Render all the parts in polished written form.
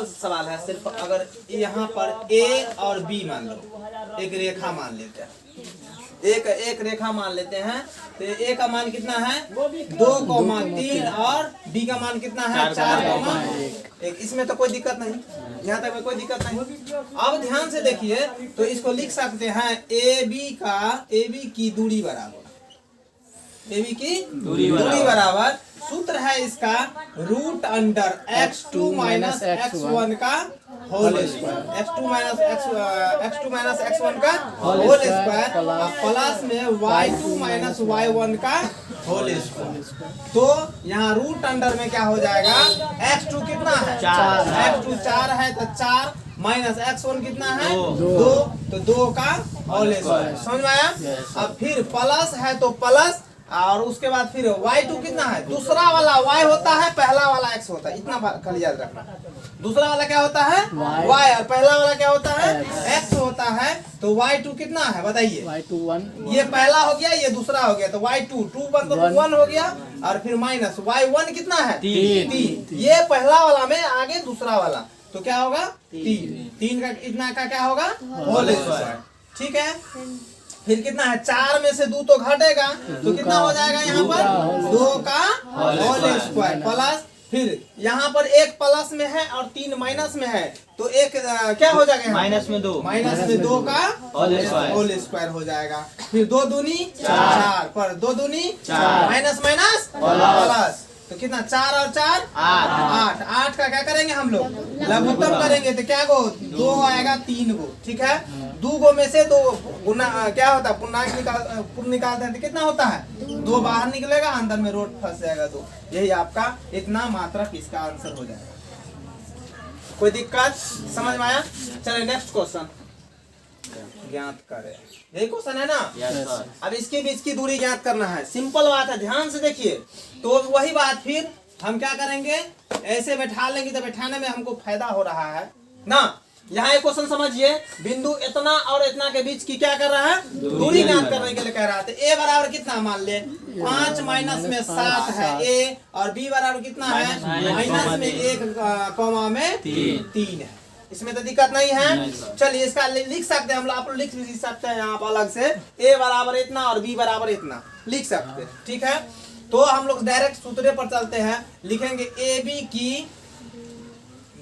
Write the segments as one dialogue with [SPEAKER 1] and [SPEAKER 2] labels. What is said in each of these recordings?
[SPEAKER 1] Simple सवाल है, सिर्फ अगर यहाँ पर ए और बी मान लो, एक रेखा मान लेते हैं, एक रेखा मान लेते हैं, तो ए का मान कितना है 2,3 और बी का मान कितना है 4,1। इसमें तो कोई दिक्कत नहीं, यहाँ तक में कोई दिक्कत नहीं। अब ध्यान से देखिए, तो इसको लिख सकते हैं ए बी की दूरी बराबर, ए बी की दूरी बराबर, सूत्र है इसका root under x2 minus x1 का whole square, x2 minus x1 का होल स्क्वायर प्लस में y2 माइनस y1 का होल स्क्वायर। तो यहाँ रूट अंडर में क्या हो जाएगा, x2 कितना है 4, x2 4 है तो 4 माइनस x1 कितना है 2, तो 2 का होल स्क्वायर। समझ में आया? अब फिर प्लस है तो प्लस, और उसके बाद फिर y2 कितना है, दूसरा वाला y होता है, पहला वाला x होता है, इतना खाली याद रखना। दूसरा वाला क्या होता है y और पहला वाला क्या होता है x होता है। तो y2 कितना है बताइए,
[SPEAKER 2] y2 1,
[SPEAKER 1] ये पहला हो गया, ये दूसरा हो गया, तो y2 1 हो गया, और फिर माइनस y1 कितना है 3। ये पहला वाला में आगे दूसरा वाला, तो क्या होगा 3 का इतना का क्या होगा होल स्क्वायर। ठीक है, फिर कितना है 4 में से 2 तो घटेगा, तो कितना हो जाएगा यहाँ पर 2 का होल स्क्वायर प्लस, फिर यहाँ पर एक प्लस में है और 3 माइनस में है, तो एक क्या हो जाएगा माइनस में 2 का होल स्क्वायर हो जाएगा। फिर 2 दूनी 4 पर 2 दूनी माइनस माइनस प्लस, तो कितना 4 और 4 8 का क्या करेंगे हम लोग लघुत्तम करेंगे, तो क्या गो 2 आएगा 3 गो। ठीक है, 2 गो में से 2 गुना क्या होता है पूर्ण निकालते हैं तो कितना होता है 2 बाहर निकलेगा, अंदर में रोट फंस जाएगा 2। यही आपका इतना मात्रक इसका आंसर हो जाएगा। कोई दिक्कत समझ में आया? चलिए नेक्स्ट क्वेश्चन ज्ञात करें, यही क्वेश्चन है ना। अब इसके बीच की दूरी ज्ञात करना है, सिंपल बात है, ध्यान से देखिए। तो वही बात फिर हम क्या करेंगे, ऐसे बैठा लेंगे तो बैठाने में हमको फायदा हो रहा है ना। यहाँ एक क्वेश्चन समझिए, बिंदु इतना और इतना के बीच की क्या कर रहा है दूरी ज्ञात करने के लिए कह रहा है। ए बराबर कितना मान ले 5 माइनस में 7 है ए, और बी बराबर कितना है माइनस में 1 कॉमा में 3 है। इसमें तो दिक्कत नहीं है। चलिए इसका लिख सकते हैं हम लोग, आप लोग लिख भी सकते हैं यहाँ पर अलग से, ए बराबर इतना और बी बराबर इतना लिख सकते हैं। ठीक है, तो हम लोग डायरेक्ट सूत्र पर चलते हैं, लिखेंगे ए बी की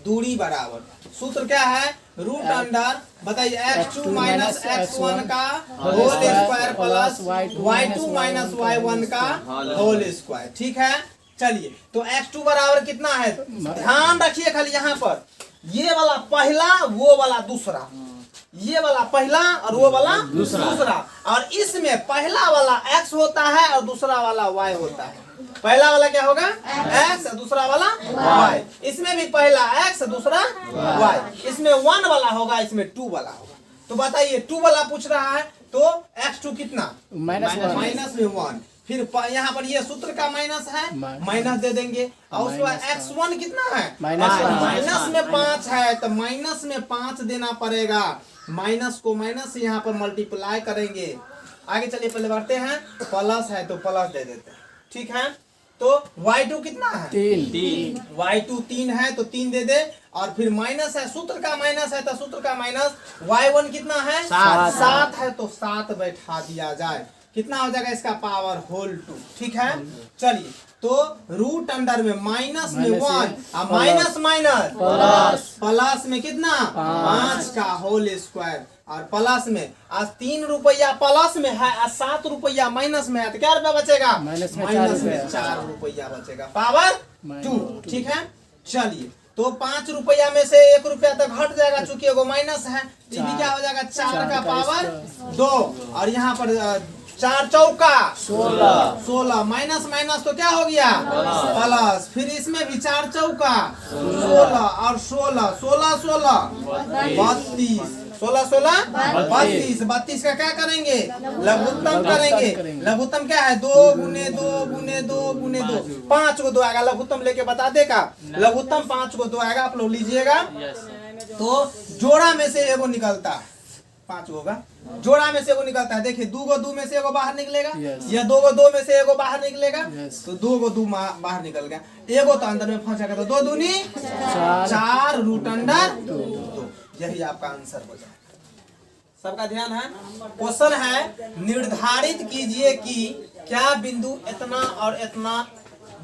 [SPEAKER 1] दूरी बराबर, सूत्र क्या है रूट अंडर बताइए x2 माइनस x1 का whole square plus y2 minus y1 का होल स्क्वायर। ठीक है, चलिए तो x2 बराबर कितना है, ध्यान रखिए खाली यहाँ पर, ये वाला पहला वो वाला दूसरा, ये वाला पहला और वो वाला दूसरा, और इसमें पहला वाला x होता है और दूसरा वाला y होता है। पहला वाला क्या होगा x, दूसरा वाला y, इसमें भी पहला x दूसरा y, इसमें 1 वाला होगा, इसमें 2 वाला होगा। तो बताइए 2 वाला पूछ रहा है, तो x2 कितना माइनस में 1, फिर यहाँ पर ये सूत्र का माइनस है, माइनस दे देंगे, और उसके बाद x1 कितना है माइनस में 5 है, तो माइनस में 5 देना पड़ेगा, माइनस को माइनस से यहाँ पर मल्टीप्लाई करेंगे। आगे चलिए पहले बढ़ते हैं, प्लस है तो प्लस दे देते हैं। ठीक है, तो y2 कितना है 3, y2 3 है तो 3 दे दे, और फिर माइनस है, सूत्र का माइनस है तो सूत्र का माइनस, y1 कितना है 7 है तो 7 बैठा दिया जाए, कितना हो जाएगा इसका पावर होल 2। ठीक है, चलिए तो रूट अंडर में माइनस में 1 माइनस माइनस प्लस में कितना 5 का होल स्क्वायर, और प्लस में आज 3 रुपया प्लस में है, आज 7 रुपया माइनस में है, तो क्या रुपया बचेगा माइनस में 4 रुपया बचेगा, पावर 2। ठीक है, चलिए तो 5 रुपया में से 1 रुपया तो घट जाएगा, चूंकि एगो माइनस है, तो क्या हो जाएगा 4 का पावर 2, और यहाँ पर 4 चौका 16 माइनस माइनस तो क्या हो गया प्लस, फिर इसमें भी 4 चौका 16 और 16 32 का क्या करेंगे लघुत्तम करेंगे। लघुत्तम क्या है 2 गुने 2 गुने 2 गुने 2, 5 को 2 आएगा, लघुत्तम लेके बता देगा, लघुत्तम 5 को 2 आएगा, आप लोग लीजिएगा। तो जोड़ा में से एगो निकलता है 5 होगा, जोड़ा में से एगो निकलता है। देखिए 2 गो 2 में से एगो बाहर निकलेगा,
[SPEAKER 2] Yes.
[SPEAKER 1] या 2 गो 2 में से एगो बाहर निकलेगा,
[SPEAKER 2] Yes.
[SPEAKER 1] तो 2 गो 2 बाहर निकल गया, एगो तो अंदर में फंसेगा, तो 2 दूनी 4 रूट अंडर 2। यही आपका आंसर हो जाएगा। सबका ध्यान है। क्वेश्चन है निर्धारित कीजिए कि क्या बिंदु इतना और इतना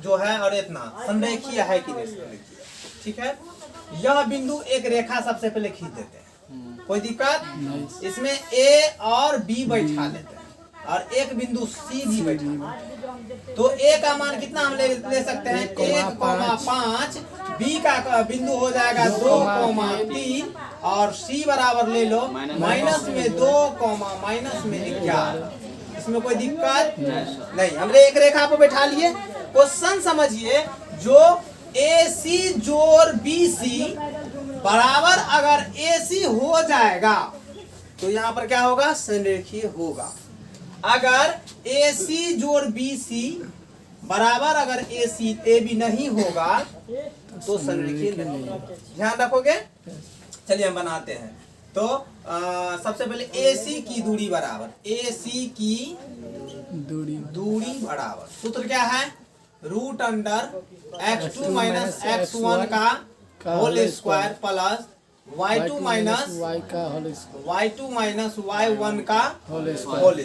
[SPEAKER 1] जो है और इतना संरेखीय है कि नहीं संरेखीय। ठीक है, यह बिंदु एक रेखा सबसे पहले खींच देते हैं, कोई दिक्कत। इसमें ए और बी बैठा लेते हैं और एक बिंदु सी भी बैठा। तो ए का मान कितना हम ले सकते हैं, 1,5। बी का बिंदु हो जाएगा 2,3 और सी बराबर ले लो माइनस में 2, माइनस में 11। इसमें कोई दिक्कत नहीं, हमने एक रेखा पे बैठा लिए। क्वेश्चन समझिए, जो AC जोड़ BC बराबर अगर AC हो जाएगा तो यहाँ पर क्या होगा, संरेखीय होगा। अगर AC जोड़ BC बराबर अगर AC AB नहीं होगा तो संरेखीय नहीं होगा। ध्यान रखोगे। चलिए हम बनाते हैं। तो सबसे पहले AC की दूरी बराबर, AC की दूरी बराबर सूत्र क्या है, root under x2 minus x1 का whole square plus y2 minus y1 का होल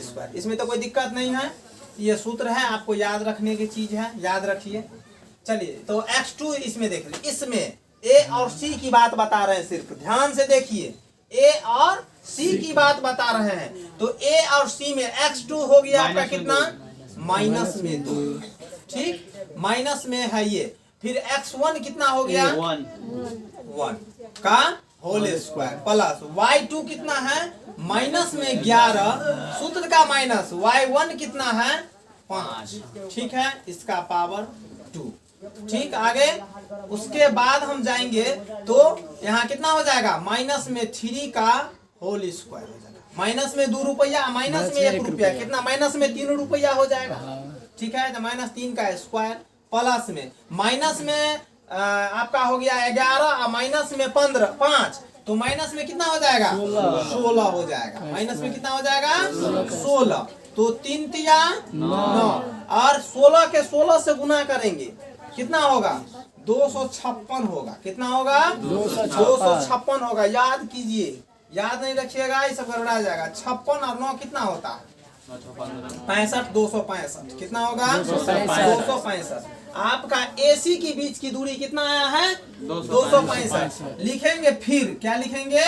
[SPEAKER 1] स्क्वायर। इसमें तो कोई दिक्कत नहीं है, ये सूत्र है, आपको याद रखने की चीज है, याद रखिए। चलिए तो x2 इसमें देख लीजिए, इसमें a और c की बात बता रहे हैं, सिर्फ ध्यान से देखिए, a और c की बात बता रहे हैं। तो a और c में x2 हो गया आपका कितना, माइनस में 2, ठीक, माइनस में है ये। फिर x1 कितना हो गया, 1 का होल स्क्वायर प्लस y2 कितना है, माइनस में 11, सूत्र का माइनस, y1 कितना है 5, ठीक है, इसका पावर 2। ठीक, आगे उसके बाद हम जाएंगे तो यहाँ कितना हो जाएगा, माइनस में 3 का होल स्क्वायर हो जाएगा, माइनस में 2 रुपया, माइनस में 1 रुपया, कितना, माइनस में 3 रुपया हो जाएगा। ठीक है, तो -3 का स्क्वायर प्लस में माइनस में आपका हो गया 11 और माइनस में 5, तो माइनस में कितना हो जाएगा, 16 हो जाएगा। माइनस में कितना हो जाएगा, 16। तो 3 तिया 9 और 16 के 16 से गुना करेंगे, कितना होगा, 256 होगा। कितना होगा, 256 होगा। याद कीजिए, याद नहीं रखिएगा ये सब गड़बड़ा जाएगा। 56 और 9 कितना होता है, 65, 265। कितना होगा, 265। आपका AC की बीच की दूरी कितना आया है, 265। लिखेंगे फिर, क्या लिखेंगे,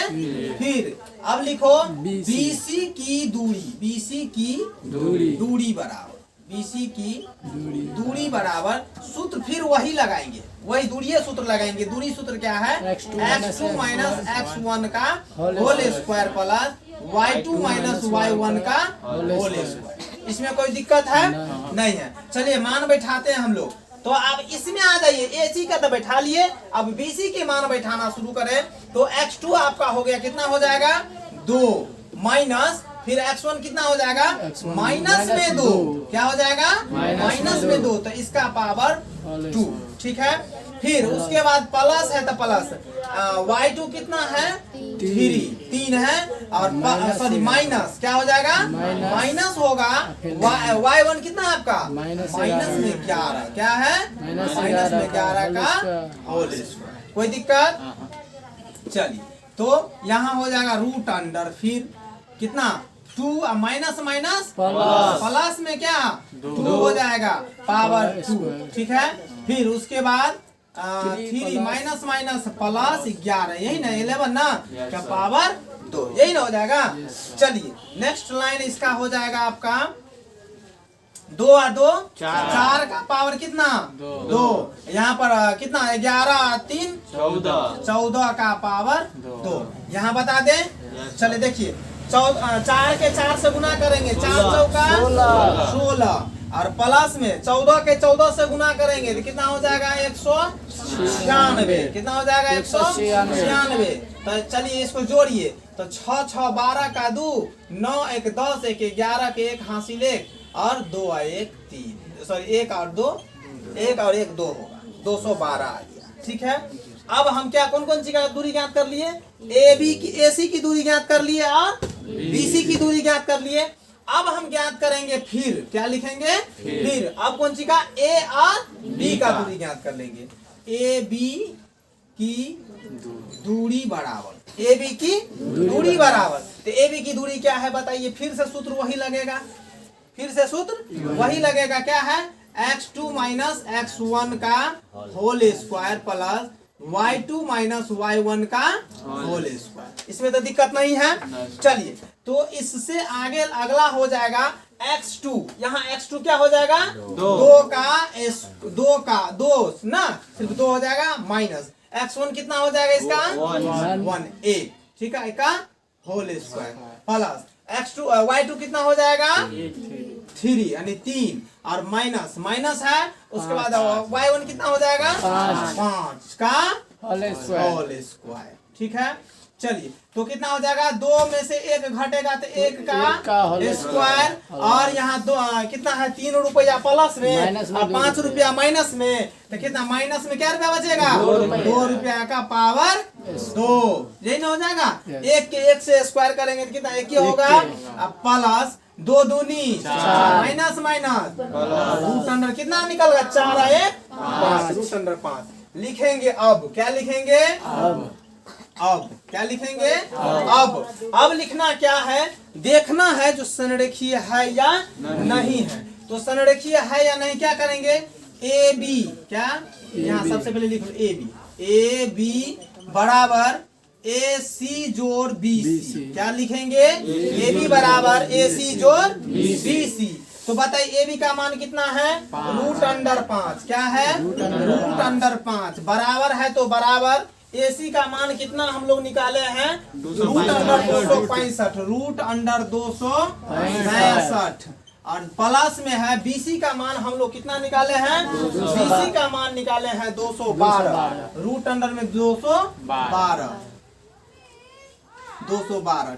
[SPEAKER 1] फिर अब लिखो BC की दूरी, BC की दूरी बराबर, BC की दूरी बराबर, सूत्र फिर वही लगाएंगे, वही दूरी सूत्र लगाएंगे। दूरी सूत्र क्या है, x2 माइनस x1 का whole square plus y2 minus y1 का होल स्क्वायर। इसमें कोई दिक्कत है नहीं है। चलिए मान बैठाते हैं हम लोग। तो अब इसमें आ जाइए, AC का तो बैठा लिए, अब BC के मान बैठाना शुरू करें। तो x2 आपका हो गया, कितना हो जाएगा, 2 माइनस, फिर x1 कितना हो जाएगा, माइनस में 2, क्या हो जाएगा, माइनस में 2, तो इसका पावर 2। ठीक है, फिर उसके बाद प्लस है तो प्लस, y2 कितना है, 3 है, और सॉरी माइनस, क्या हो जाएगा, माइनस होगा, y1 कितना है आपका, माइनस में 11, क्या है, माइनस में 11 का होल स्क्वायर। कोई दिक्कत। चलिए तो यहाँ हो जाएगा रूट अंडर, फिर कितना, 2 माइनस प्लस में क्या 2 हो जाएगा, पावर 2। ठीक है, फिर उसके बाद 3 माइनस प्लस 11, यही ना 11 ना, क्या पावर 2, यही ना हो जाएगा। चलिए नेक्स्ट लाइन इसका हो जाएगा आपका 2 और 2 4 का पावर कितना, 2। यहाँ पर कितना, 11 3 14 का पावर 2। यहाँ बता दे। चले देखिए, 4 के 4 से गुना करेंगे, 4 चौका 16, और प्लस में 14 के 14 से गुना करेंगे तो कितना हो जाएगा, 196। कितना हो जाएगा, 196। तो चलिए इसको जोड़िए, तो 6 6 12 का 2, 9 1 10, 1 11 के 1 हासिल 1, और 2 1 3, सॉरी 1 और 2, 1 और 1 2 होगा, 212 आ गया। ठीक है, अब हम क्या कौन कौन सी का दूरी ज्ञात कर लिए, AC की दूरी ज्ञात कर लिए और BC की दूरी ज्ञात कर लिए। अब हम ज्ञात करेंगे फिर, क्या लिखेंगे फिर। अब कौन सी का, A और B का दूरी ज्ञात कर लेंगे। AB की दूरी बराबर, AB की दूरी बराबर, तो AB की दूरी क्या है बताइए। फिर से सूत्र वही लगेगा, फिर से सूत्र वही लगेगा, क्या है, x2 माइनस x1 का whole square plus y2 minus y1 का होल स्क्वायर। इसमें तो दिक्कत नहीं है। चलिए, तो इससे आगे अगला हो जाएगा x2। यहाँ x2 क्या हो जाएगा, दो ना, सिर्फ 2 हो जाएगा, माइनस x1 कितना हो जाएगा इसका 1 ठीक है, का whole square plus x2 y2 कितना हो जाएगा 3 यानी 3 और माइनस माइनस है, उसके बाद y1 कितना हो जाएगा 5 का होल स्क्वायर। ठीक है, चलिए, तो कितना हो जाएगा, 2 में से 1 घटेगा तो 1 का स्क्वायर, और यहाँ 2 कितना है 3 रुपया प्लस में और 5 रुपया माइनस में, तो कितना माइनस में क्या रुपया बचेगा 2 रुपया का पावर 2, यही ना हो जाएगा। 1 के 1 से स्क्वायर करेंगे तो कितना 1 ही होगा, अब प्लस 2 दूनी माइनस माइनस रूट अंडर कितना निकल गया 4 और 1 5, रूट अंडर 5 लिखेंगे। अब क्या लिखेंगे, अब क्या लिखेंगे, अब लिखना क्या है, देखना है जो संरेखीय है या नहीं है। तो संरेखीय है या नहीं क्या करेंगे, AB क्या, यहाँ सबसे पहले लिखो AB बराबर AC जोड़ BC, क्या लिखेंगे AB बराबर AC जोड़ BC। तो बताइए AB का मान कितना है, रूट अंडर 5, क्या है रूट अंडर 5, बराबर है तो बराबर AC का मान कितना हम लोग निकाले हैं, रूट अंडर 265, रूट अंडर 265, और प्लस में है BC का मान हम लोग कितना निकाले हैं, BC का मान निकाले हैं 212, रूट अंडर में 212।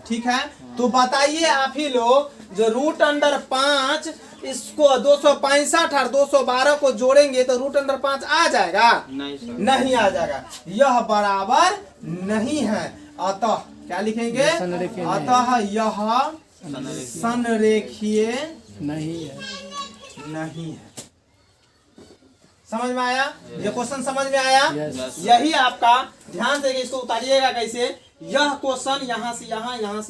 [SPEAKER 1] ठीक है, तो बताइए आप ही लोग, जो रूट अंडर 5 इसको 265 और 212 को जोड़ेंगे तो रूट अंडर 5 आ जाएगा, नहीं आ जाएगा, यह बराबर नहीं है। अतः क्या लिखेंगे, अतः यह संरेखीय नहीं है। समझ में आया, ये क्वेश्चन समझ में आया। यही आपका ध्यान से इसको उतारिएगा कैसे। यह क्वेश्चन यहाँ से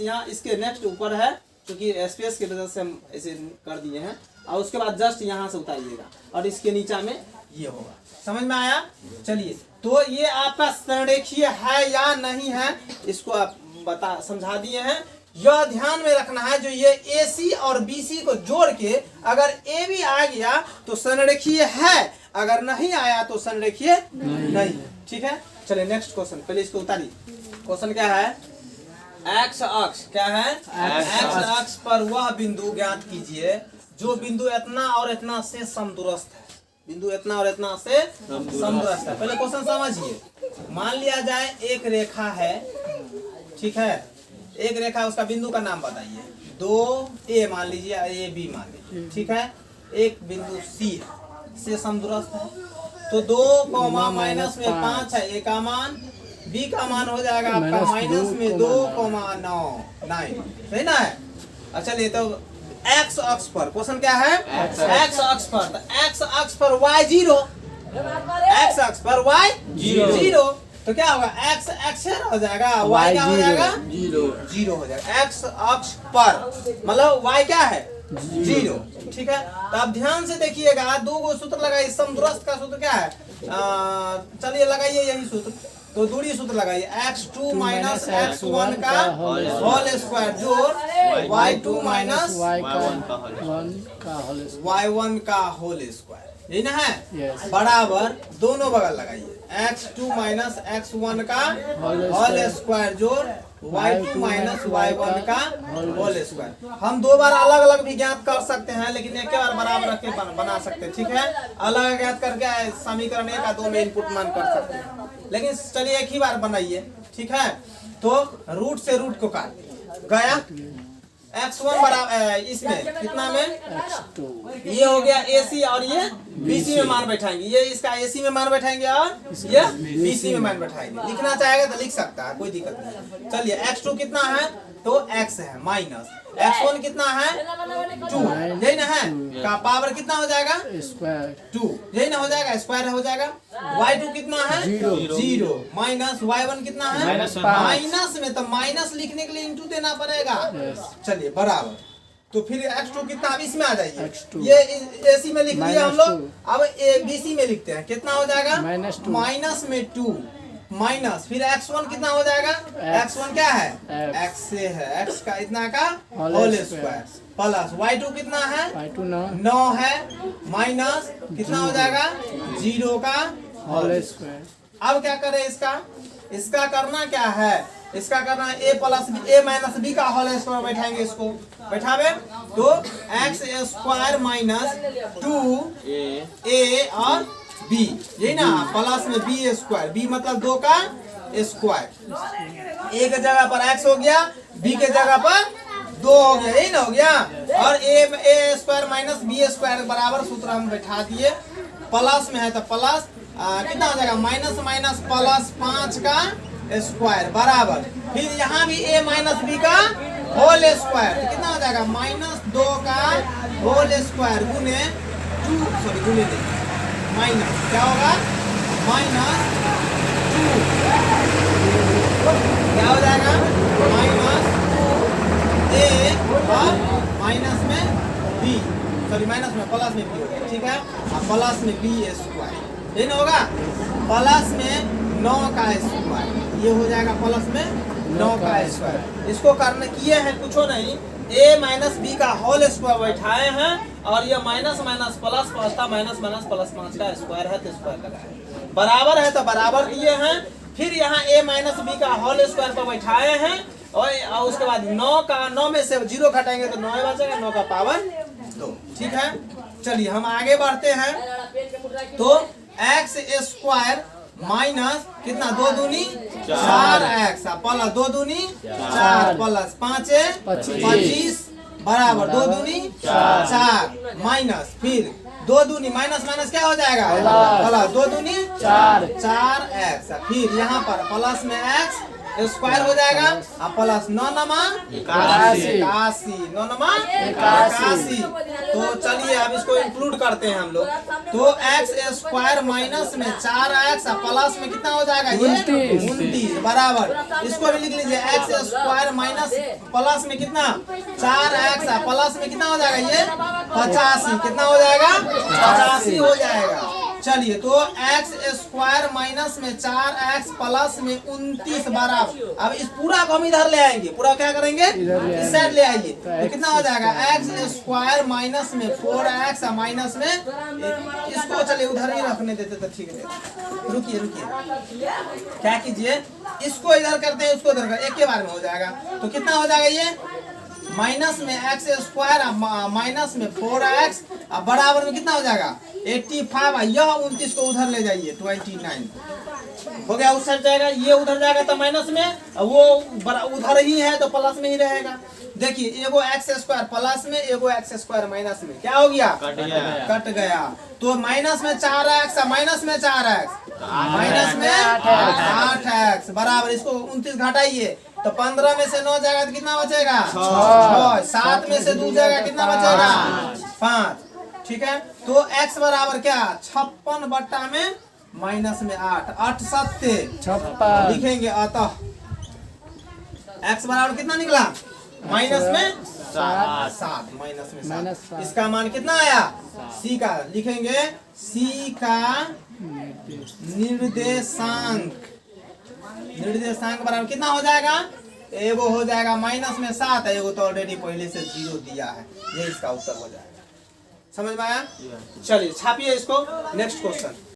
[SPEAKER 1] यहाँ इसके नेक्स्ट ऊपर है, क्योंकि स्पेस की वजह से हम ऐसे कर दिए हैं, और उसके बाद जस्ट यहाँ से उतारिएगा और इसके नीचे में ये होगा। समझ में आया। चलिए, तो ये आपका संरेखीय है या नहीं है, इसको आप समझा दिए हैं। यह ध्यान में रखना है, जो ये AC और BC को जोड़ के अगर AB आ गया तो संरेखीय है, अगर नहीं आया तो संरेखीय नहीं। ठीक है, चलिए नेक्स्ट क्वेश्चन, पहले इसको उतारिए। क्वेश्चन क्या है, एक्स अक्ष क्या है, एक्स अक्ष पर वह बिंदु ज्ञात कीजिए जो बिंदु इतना और इतना से समदूरस्थ है, बिंदु इतना और इतना से समदूरस्थ है। पहले क्वेश्चन समझिए। मान लिया जाए एक रेखा है, ठीक है, एक रेखा, उसका बिंदु का नाम बताइए। 2A मान लीजिए, AB मान लीजिए, ठीक है। एक बिंदु C से समदूरस्थ है, तो 2 माइनस में 5 है, A का मान, B का मान हो जाएगा आपका माइनस में 2,9 सही ना है। अच्छा, ले तो एक्स अक्ष पर क्वेश्चन क्या है, एक्स अक्ष पर, तो एक्स अक्ष पर y 0, एक्स अक्ष पर y 0, तो क्या होगा, एक्स एक्स हो जाएगा, y क्या हो जाएगा 0 हो जाएगा। एक्स अक्ष पर मतलब y क्या है 0। ठीक है, तो आप ध्यान से देखिएगा, 2 गो सूत्र लगाइए। समदूरस्थ का सूत्र क्या है, चलिए लगाइए यही सूत्र, तो दूरी सूत्र लगाइए। x2 माइनस x1 का होल स्क्वायर जोड़ y2 माइनस y1 का होल स्क्वायर, यही ना है, बराबर दोनों बगल लगाइए। x2 माइनस x1 का होल स्क्वायर जोड़ y2 माइनस y1 का होल स्क्वायर। हम 2 बार अलग अलग भी ज्ञात कर सकते हैं, लेकिन एक बार बराबर रख के बना सकते हैं। ठीक है, अलग ज्ञात करके समीकरण 1 और 2 में इनपुट मान कर सकते हैं, लेकिन चलिए एक ही बार बनाइए। ठीक है, तो रूट से रूट को काट गया, x1 बराबर इसमें कितना में ये हो गया AC और ये BC में मान बैठाएंगे, ये इसका AC में मान बैठाएंगे और ये BC में मान बैठाएंगे। लिखना चाहेगा तो लिख सकता है, कोई दिक्कत नहीं। चलिए x2 कितना है तो x है माइनस x1 कितना है 2, यही ना है का पावर कितना हो जाएगा
[SPEAKER 2] स्क्वायर
[SPEAKER 1] 2, यही ना हो जाएगा, स्क्वायर हो जाएगा। y2 कितना है 0 माइनस y1 कितना है माइनस में, तो माइनस लिखने के लिए इंटू देना पड़ेगा। चलिए बराबर, तो फिर x2 कितना, अब इसमें आ जाइए, ये AC में लिख लिया हम लोग, अब BC में लिखते हैं, कितना हो जाएगा माइनस में 2 माइनस फिर x1 कितना हो जाएगा, x1 क्या है x से है, x का इतना का होल स्क्वायर प्लस y2 कितना है 9 है माइनस कितना हो जाएगा 0 का होल स्क्वायर। अब क्या करें इसका करना क्या है, इसका करना है a plus a minus b का होल स्क्वायर बैठाएंगे, इसको बैठावे तो x स्क्वायर माइनस 2a और b, यही ना प्लस में b स्क्वायर, b मतलब 2 का स्क्वायर, a के जगह पर x हो गया, b के जगह पर 2 हो गया, यही ना हो गया, और a square minus b square बराबर सूत्र हम बैठा दिए, प्लस में है तो प्लस कितना हो जाएगा माइनस माइनस प्लस 5 का स्क्वायर बराबर, फिर यहाँ भी a माइनस b का होल स्क्वायर, तो कितना हो जाएगा माइनस 2 का होल स्क्वायर गुने 2 गुने माइनस क्या होगा माइनस 2 क्या हो जाएगा माइनस 2 a और माइनस में b, माइनस में प्लस में b होगा, ठीक है, और प्लस में b स्क्वायर, ये ना होगा प्लस में 9 का स्क्वायर, ये हो जाएगा प्लस में 9 का स्क्वायर। इसको करने किए हैं कुछ नहीं, a माइनस b का होल स्क्वायर बैठाए हैं, और ये माइनस माइनस प्लस पहुंचता माइनस माइनस प्लस 5 का स्क्वायर है तो स्क्वायर लगाए, बराबर है तो बराबर दिए हैं, फिर यहाँ a माइनस b का होल स्क्वायर पर बैठाए हैं, और उसके बाद 9 में से 0 घटाएंगे तो 9 बचेगा, 9 का पावर 2, ठीक है। चलिए हम आगे बढ़ते हैं, तो x स्क्वायर माइनस कितना 2 दूनी 4x प्लस 2 दूनी 4 प्लस 5 25 बराबर 2 दूनी 4 माइनस फिर 2 दूनी माइनस माइनस क्या हो जाएगा प्लस 2 दूनी 4x, फिर यहाँ पर प्लस में x स्क्वायर हो जाएगा, और प्लस 9 नमा 81 9 नमा 81। तो चलिए अब इसको इंक्लूड करते हैं हम लोग, तो x स्क्वायर माइनस में 4x प्लस में कितना हो जाएगा ये 29 बराबर, इसको भी लिख लीजिए x स्क्वायर माइनस प्लस में कितना 4x प्लस में कितना हो जाएगा ये 85, कितना हो जाएगा 85 हो जाएगा। चलिए तो x स्क्वायर माइनस में 4x प्लस में 29 बराबर, अब इस पूरा को हम इधर ले आएंगे, पूरा क्या करेंगे इस साइड ले आइए, तो कितना हो जाएगा x स्क्वायर माइनस में 4x माइनस में, इसको चलिए उधर ही रखने देते तो ठीक है, रुकिए क्या कीजिए, इसको इधर करते हैं उसको इधर एक के बार में हो जाएगा, तो कितना हो जाएगा ये माइनस में x स्क्वायर माइनस में 4x बराबर में कितना हो जाएगा 85, यह 29 को उधर ले जाइए 29 हो गया, उस साइड जाएगा, ये उधर जाएगा तो माइनस में, वो उधर ही है तो प्लस में ही रहेगा। देखिए एगो x स्क्वायर प्लस में, एगो x स्क्वायर माइनस में, क्या हो गया कट गया, तो माइनस में 4x माइनस में 4x माइनस में 8x बराबर, इसको 29 घटाइए तो 15 में से 9 जाएगा तो कितना बचेगा 6, 7 में से 2 जाएगा कितना बचेगा 5, ठीक है। तो x बराबर क्या 56 बट्टा में माइनस में 8 7 लिखेंगे, अतः x बराबर कितना निकला माइनस में 7 माइनस में 7, इसका मान कितना आया c का लिखेंगे, c का निर्देशांक बराबर कितना हो जाएगा, एगो हो जाएगा माइनस में 7, एगो तो ऑलरेडी पहले से 0 दिया है, ये इसका उत्तर हो जाएगा। समझ में आया? चलिए छापिए इसको, नेक्स्ट क्वेश्चन।